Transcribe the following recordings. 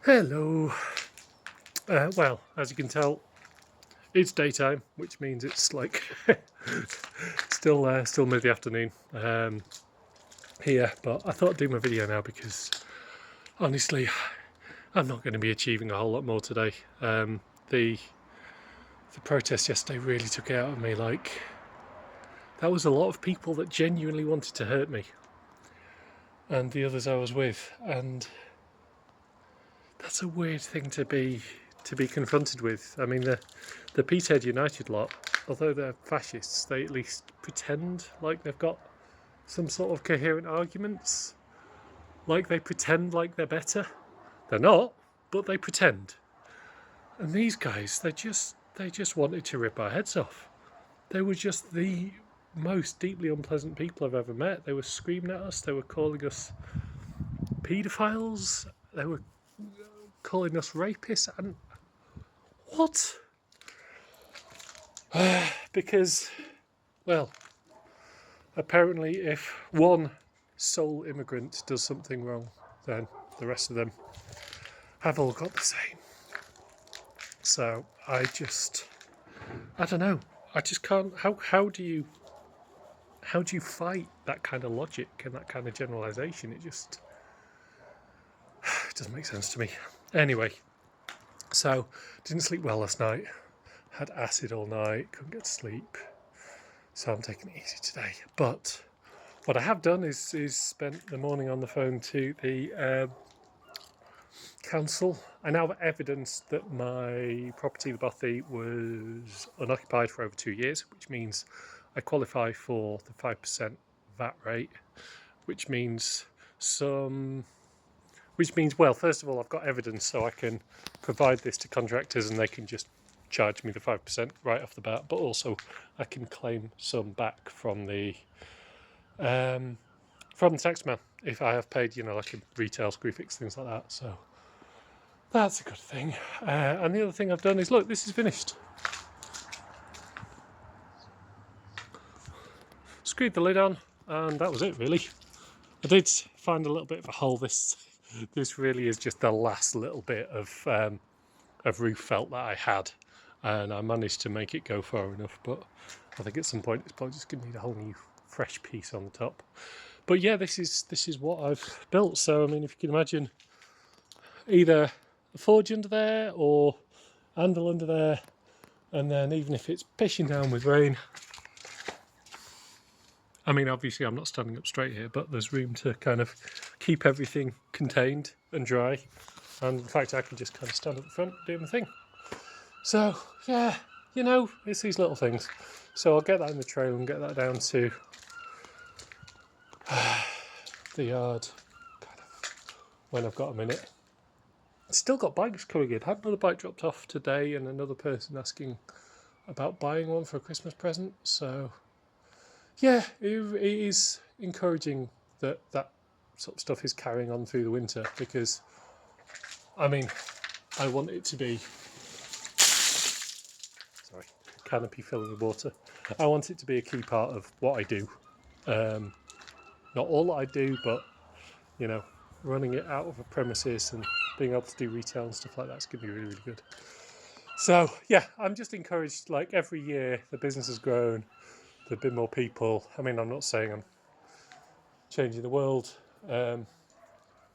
Hello. Well, as you can tell, it's daytime, which means it's like still mid the afternoon here. But I thought I'd do my video now because honestly, I'm not going to be achieving a whole lot more today. The protest yesterday really took it out of me. Like, that was a lot of people that genuinely wanted to hurt me, and the others I was with, and that's a weird thing to be confronted with. I mean, the Peterhead United lot, although they're fascists, they at least pretend like they've got some sort of coherent arguments. Like they pretend like they're better. They're not, but they pretend. And these guys, they just wanted to rip our heads off. They were just the most deeply unpleasant people I've ever met. They were screaming at us. They were calling us paedophiles. They were calling us rapists. And what? Because, well, apparently if one sole immigrant does something wrong, then the rest of them have all got the same. So I don't know. I just can't. How do you fight that kind of logic and that kind of generalisation? It just doesn't make sense to me. Anyway, so didn't sleep well last night. Had acid all night. Couldn't get to sleep. So I'm taking it easy today. But what I have done is spent the morning on the phone to the council. I now have evidence that my property, the Bothy, was unoccupied for over 2 years, which means I qualify for the 5% VAT rate, which means well, first of all, I've got evidence, so I can provide this to contractors and they can just charge me the 5% right off the bat, but also I can claim some back from the taxman if I have paid, like a retail Screwfix, things like that. So that's a good thing. And the other thing I've done is, look, this is finished. Screwed the lid on, and that was it, really. I did find a little bit of a hole. This really is just the last little bit of roof felt that I had, and I managed to make it go far enough. But I think at some point it's probably just going to need a whole new, fresh piece on the top. But yeah, this is what I've built. So I mean, if you can imagine, either a forge under there or handle under there, and then even if it's pissing down with rain, I mean, obviously I'm not standing up straight here, but there's room to kind of keep everything contained and dry. And in fact, I can just kind of stand up the front, do my thing. So yeah, it's these little things. So I'll get that in the trailer and get that down to the yard kind of when I've got a minute. Still got bikes coming in. Had another bike dropped off today, and another person asking about buying one for a Christmas present. So yeah, it is encouraging that sort of stuff is carrying on through the winter, because I mean, I want it to be, sorry, canopy filling with water. I want it to be a key part of what I do. Not all that I do, but running it out of a premises and being able to do retail and stuff like that's going to be really, really good. So yeah, I'm just encouraged. Like, every year the business has grown. There've been more people. I mean, I'm not saying I'm changing the world.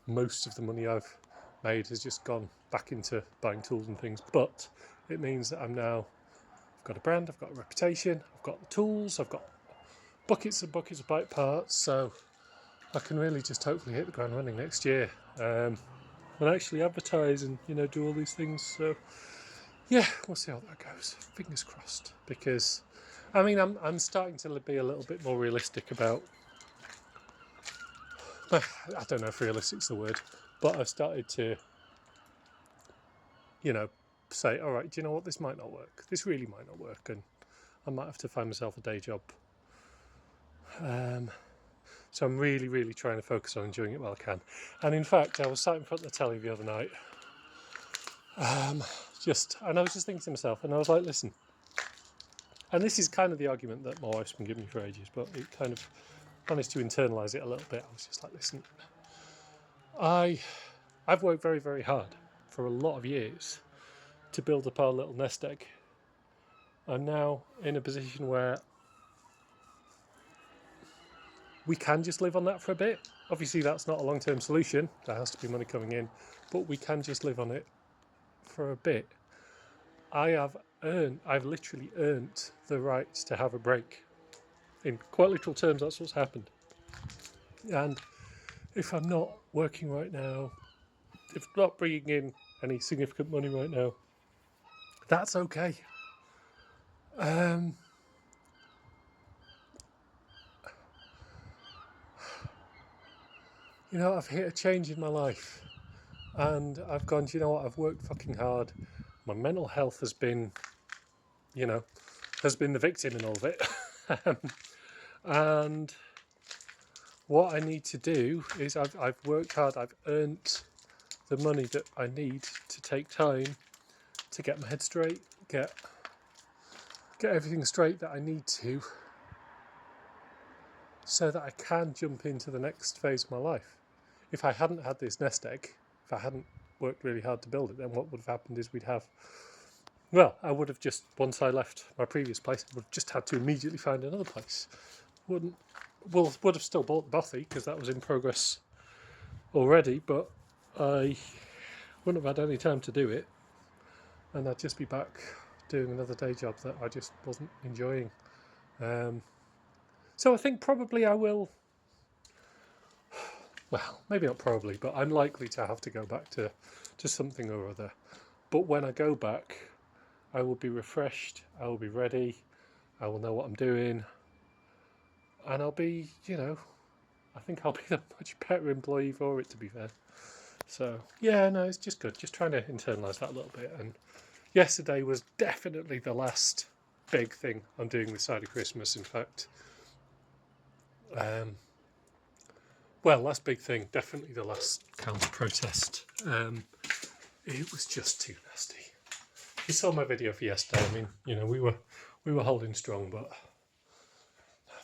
Most of the money I've made has just gone back into buying tools and things, but it means that I've got a brand, I've got a reputation, I've got the tools, I've got buckets and buckets of bike parts, so I can really just hopefully hit the ground running next year, and actually advertise and do all these things. So yeah, we'll see how that goes. Fingers crossed, because I mean, I'm starting to be a little bit more realistic about, I don't know if realistic's the word, but I've started to say, all right, do you know what, this might not work, this really might not work, and I might have to find myself a day job. So I'm really, really trying to focus on enjoying it while I can. And in fact, I was sat in front of the telly the other night, and I was just thinking to myself, and I was like, listen, and this is kind of the argument that my wife's been giving me for ages, but it kind of managed to internalise it a little bit. I was just like, listen, I've worked very, very hard. for a lot of years to build up our little nest egg. I'm now in a position where we can just live on that for a bit. Obviously that's not a long-term solution, there has to be money coming in, but we can just live on it for a bit. I've literally earned the right to have a break. In quite literal terms, that's what's happened. And if I'm not working right now, if I'm not bringing in any significant money right now, that's okay. You know, I've hit a change in my life and I've gone, do you know what, I've worked fucking hard. My mental health has been, you know, has been the victim in all of it. And what I need to do is I've worked hard, I've earned the money that I need to take time to get my head straight, get everything straight that I need to, so that I can jump into the next phase of my life. If I hadn't had this nest egg, if I hadn't worked really hard to build it, then what would have happened is I would have just, once I left my previous place, I would have just had to immediately find another place. Would have still bought the bothy because that was in progress already, but I wouldn't have had any time to do it, and I'd just be back doing another day job that I just wasn't enjoying. So I think probably I will, well, maybe not probably, but I'm likely to have to go back to something or other. But when I go back, I will be refreshed, I will be ready, I will know what I'm doing, and I'll be, you know, I think I'll be a much better employee for it, to be fair. So, yeah, no, it's just good. Just trying to internalise that a little bit. And yesterday was definitely the last big thing I'm doing this side of Christmas, in fact. Last big thing, definitely the last counter-protest. It was just too nasty. You saw my video for yesterday. I mean, you know, we were holding strong, but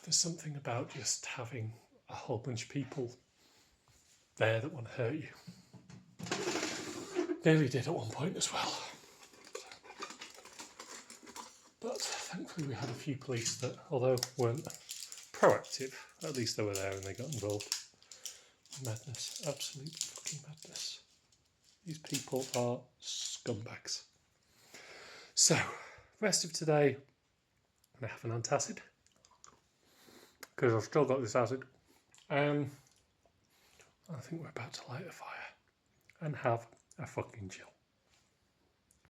there's something about just having a whole bunch of people there that want to hurt you. Nearly did at one point as well. But thankfully we had a few police that, although weren't proactive, at least they were there and they got involved. Madness, absolute fucking madness. These people are scumbags. So, rest of today, I'm going to have an antacid, because I've still got this acid. I think we're about to light a fire and have a fucking chill.